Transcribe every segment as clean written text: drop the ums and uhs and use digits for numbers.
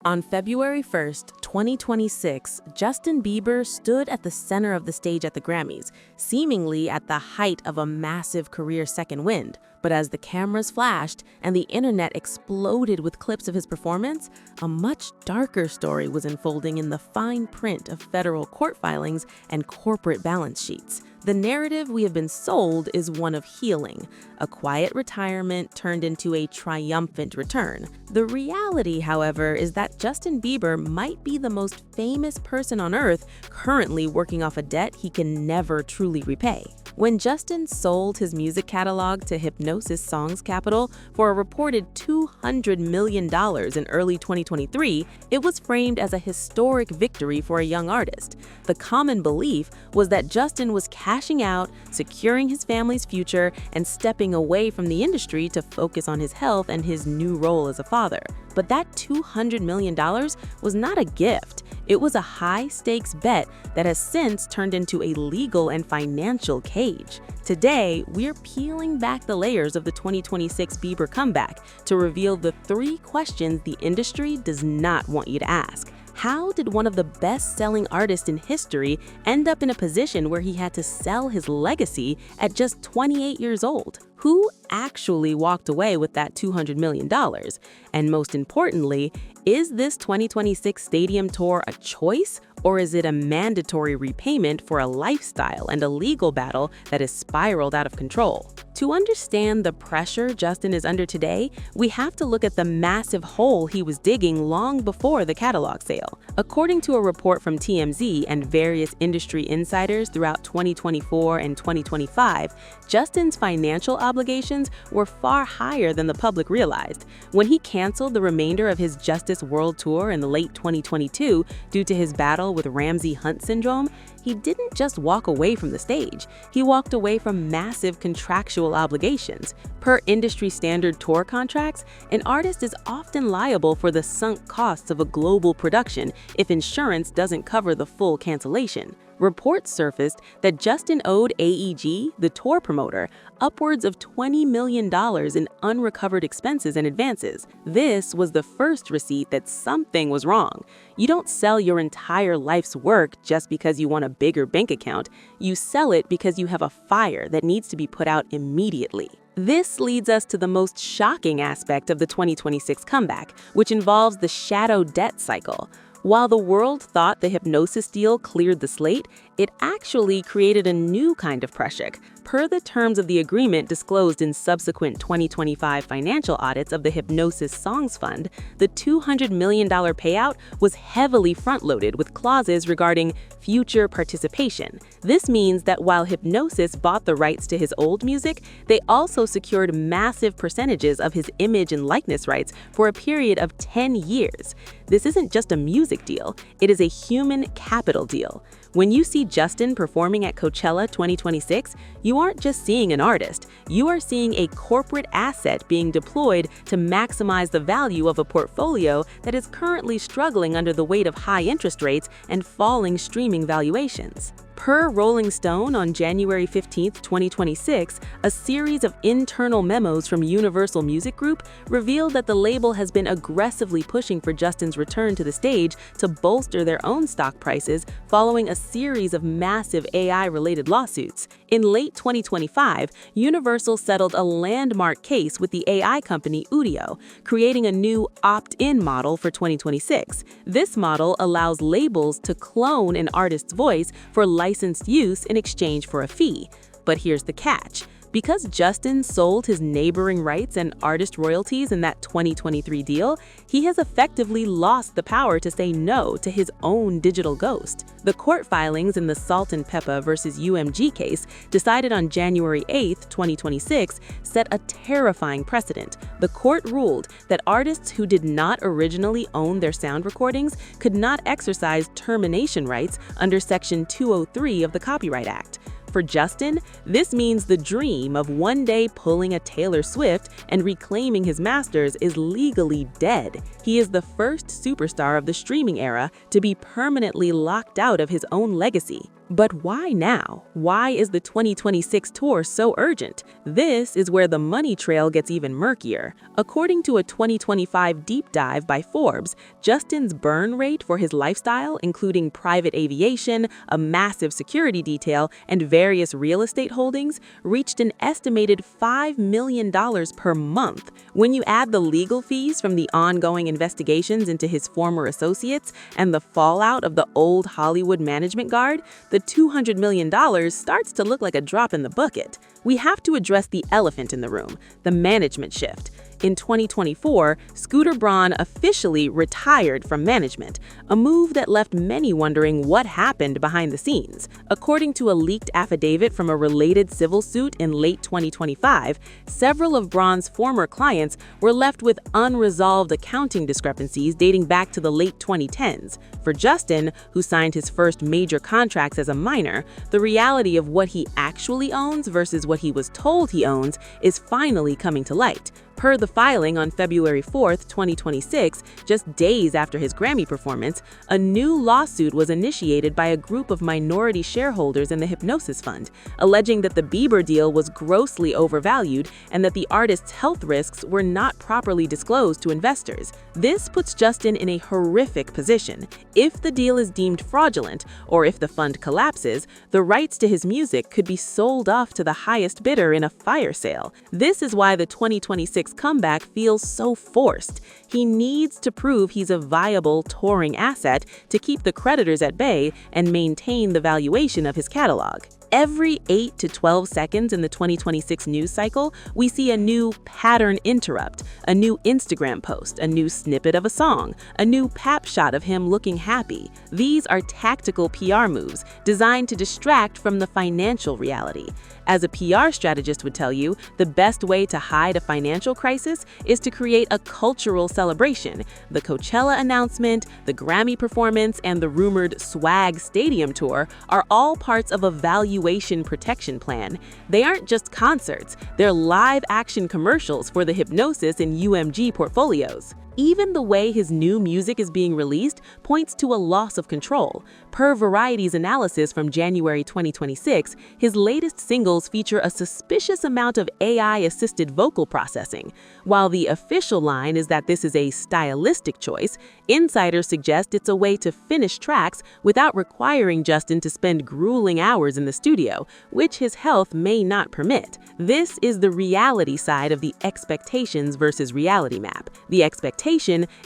On February 1st, 2026, Justin Bieber stood at the center of the stage at the Grammys, seemingly at the height of a massive career second wind. But as the cameras flashed and the internet exploded with clips of his performance, a much darker story was unfolding in the fine print of federal court filings and corporate balance sheets. The narrative we have been sold is one of healing, a quiet retirement turned into a triumphant return. The reality, however, is that Justin Bieber might be the most famous person on earth currently working off a debt he can never truly repay. When Justin sold his music catalog to Hipgnosis Songs Capital for a reported $200 million in early 2023, it was framed as a historic victory for a young artist. The common belief was that Justin was cashing out, securing his family's future, and stepping away from the industry to focus on his health and his new role as a father. But that $200 million was not a gift. It was a high-stakes bet that has since turned into a legal and financial cage. Today, we're peeling back the layers of the 2026 Bieber comeback to reveal the 3 questions the industry does not want you to ask. How did one of the best-selling artists in history end up in a position where he had to sell his legacy at just 28 years old? Who actually walked away with that $200 million? And most importantly, is this 2026 stadium tour a choice, or is it a mandatory repayment for a lifestyle and a legal battle that has spiraled out of control? To understand the pressure Justin is under today, we have to look at the massive hole he was digging long before the catalog sale. According to a report from TMZ and various industry insiders throughout 2024 and 2025, Justin's financial obligations were far higher than the public realized. When he canceled the remainder of his Justice World Tour in the late 2022 due to his battle with Ramsay Hunt syndrome, he didn't just walk away from the stage. He walked away from massive contractual obligations. Per industry standard tour contracts, an artist is often liable for the sunk costs of a global production if insurance doesn't cover the full cancellation. Reports surfaced that Justin owed AEG, the tour promoter, upwards of $20 million in unrecovered expenses and advances. This was the first receipt that something was wrong. You don't sell your entire life's work just because you want a bigger bank account. You sell it because you have a fire that needs to be put out immediately. This leads us to the most shocking aspect of the 2026 comeback, which involves the shadow debt cycle. While the world thought the Hipgnosis deal cleared the slate, it actually created a new kind of pressure. Per the terms of the agreement disclosed in subsequent 2025 financial audits of the Hipgnosis Songs Fund, the $200 million payout was heavily front-loaded with clauses regarding future participation. This means that while Hipgnosis bought the rights to his old music, they also secured massive percentages of his image and likeness rights for a period of 10 years. This isn't just a music deal, it is a human capital deal. When you see Justin performing at Coachella 2026, you aren't just seeing an artist, you are seeing a corporate asset being deployed to maximize the value of a portfolio that is currently struggling under the weight of high interest rates and falling streaming valuations. Per Rolling Stone on January 15, 2026, a series of internal memos from Universal Music Group revealed that the label has been aggressively pushing for Justin's return to the stage to bolster their own stock prices following a series of massive AI-related lawsuits. In late 2025, Universal settled a landmark case with the AI company Udio, creating a new opt-in model for 2026. This model allows labels to clone an artist's voice for licensed use in exchange for a fee. But here's the catch. Because Justin sold his neighboring rights and artist royalties in that 2023 deal, he has effectively lost the power to say no to his own digital ghost. The court filings in the Salt and Peppa versus UMG case, decided on January 8, 2026, set a terrifying precedent. The court ruled that artists who did not originally own their sound recordings could not exercise termination rights under Section 203 of the Copyright Act. For Justin, this means the dream of one day pulling a Taylor Swift and reclaiming his masters is legally dead. He is the first superstar of the streaming era to be permanently locked out of his own legacy. But why now? Why is the 2026 tour so urgent? This is where the money trail gets even murkier. According to a 2025 deep dive by Forbes, Justin's burn rate for his lifestyle, including private aviation, a massive security detail, and various real estate holdings, reached an estimated $5 million per month. When you add the legal fees from the ongoing investigations into his former associates and the fallout of the old Hollywood management guard, the $200 million starts to look like a drop in the bucket. We have to address the elephant in the room, the management shift. In 2024, Scooter Braun officially retired from management, a move that left many wondering what happened behind the scenes. According to a leaked affidavit from a related civil suit in late 2025, several of Braun's former clients were left with unresolved accounting discrepancies dating back to the late 2010s. For Justin, who signed his first major contracts as a minor, the reality of what he actually owns versus what he was told he owns is finally coming to light. Per the filing on February 4, 2026, just days after his Grammy performance, a new lawsuit was initiated by a group of minority shareholders in the Hipgnosis fund, alleging that the Bieber deal was grossly overvalued and that the artist's health risks were not properly disclosed to investors. This puts Justin in a horrific position. If the deal is deemed fraudulent, or if the fund collapses, the rights to his music could be sold off to the highest bidder in a fire sale. This is why the 2026 comeback feels so forced. He needs to prove he's a viable touring asset to keep the creditors at bay and maintain the valuation of his catalog. Every 8 to 12 seconds in the 2026 news cycle, we see a new pattern interrupt, a new Instagram post, a new snippet of a song, a new pap shot of him looking happy. These are tactical PR moves designed to distract from the financial reality. As a PR strategist would tell you, the best way to hide a financial crisis is to create a cultural celebration. The Coachella announcement, the Grammy performance, and the rumored Swag Stadium tour are all parts of a valuation protection plan. They aren't just concerts, they're live-action commercials for the Hipgnosis and UMG portfolios. Even the way his new music is being released points to a loss of control. Per Variety's analysis from January 2026, his latest singles feature a suspicious amount of AI-assisted vocal processing. While the official line is that this is a stylistic choice, insiders suggest it's a way to finish tracks without requiring Justin to spend grueling hours in the studio, which his health may not permit. This is the reality side of the expectations versus reality map. The expectation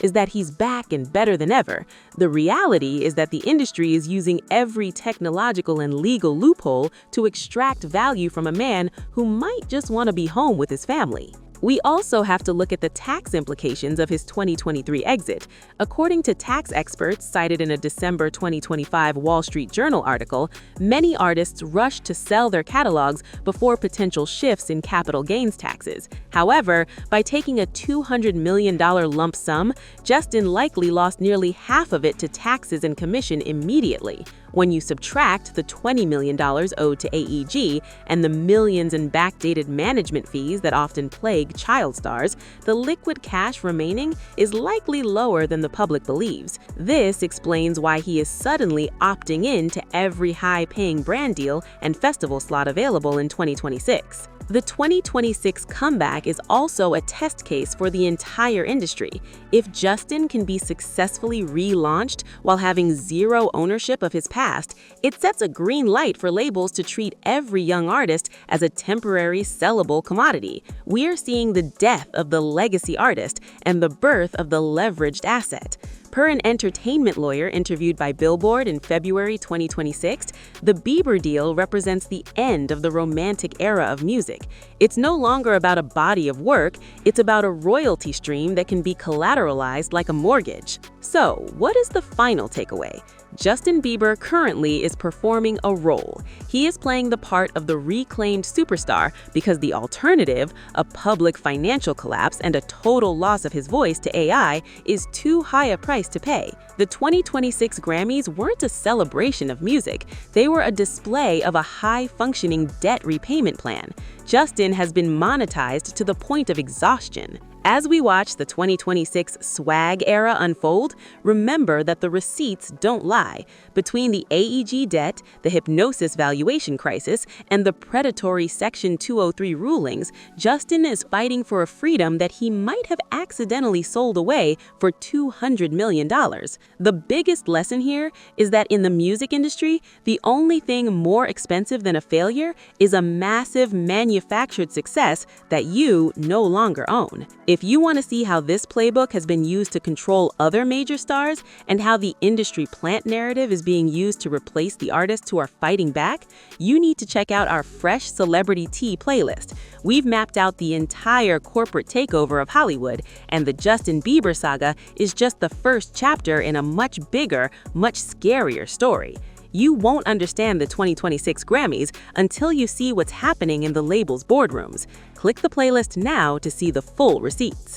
is that he's back and better than ever. The reality is that the industry is using every technological and legal loophole to extract value from a man who might just want to be home with his family. We also have to look at the tax implications of his 2023 exit. According to tax experts cited in a December 2025 Wall Street Journal article, many artists rush to sell their catalogs before potential shifts in capital gains taxes. However, by taking a $200 million lump sum, Justin likely lost nearly half of it to taxes and commission immediately. When you subtract the $20 million owed to AEG and the millions in backdated management fees that often plague child stars, the liquid cash remaining is likely lower than the public believes. This explains why he is suddenly opting in to every high-paying brand deal and festival slot available in 2026. The 2026 comeback is also a test case for the entire industry. If Justin can be successfully relaunched while having zero ownership of his past, it sets a green light for labels to treat every young artist as a temporary sellable commodity. We're seeing the death of the legacy artist and the birth of the leveraged asset. Per an entertainment lawyer interviewed by Billboard in February 2026, the Bieber deal represents the end of the romantic era of music. It's no longer about a body of work, it's about a royalty stream that can be collateralized like a mortgage. So, what is the final takeaway? Justin Bieber currently is performing a role. He is playing the part of the reclaimed superstar because the alternative, a public financial collapse and a total loss of his voice to AI, is too high a price to pay. The 2026 Grammys weren't a celebration of music, they were a display of a high-functioning debt repayment plan. Justin has been monetized to the point of exhaustion. As we watch the 2026 swag era unfold, remember that the receipts don't lie. Between the AEG debt, the Hipgnosis valuation crisis, and the predatory Section 203 rulings, Justin is fighting for a freedom that he might have accidentally sold away for $200 million. The biggest lesson here is that in the music industry, the only thing more expensive than a failure is a massive manufactured success that you no longer own. If you want to see how this playbook has been used to control other major stars and how the industry plant narrative is being used to replace the artists who are fighting back, you need to check out our Fresh Celebrity Tea playlist. We've mapped out the entire corporate takeover of Hollywood, and the Justin Bieber saga is just the first chapter in a much bigger, much scarier story. You won't understand the 2026 Grammys until you see what's happening in the label's boardrooms. Click the playlist now to see the full receipts.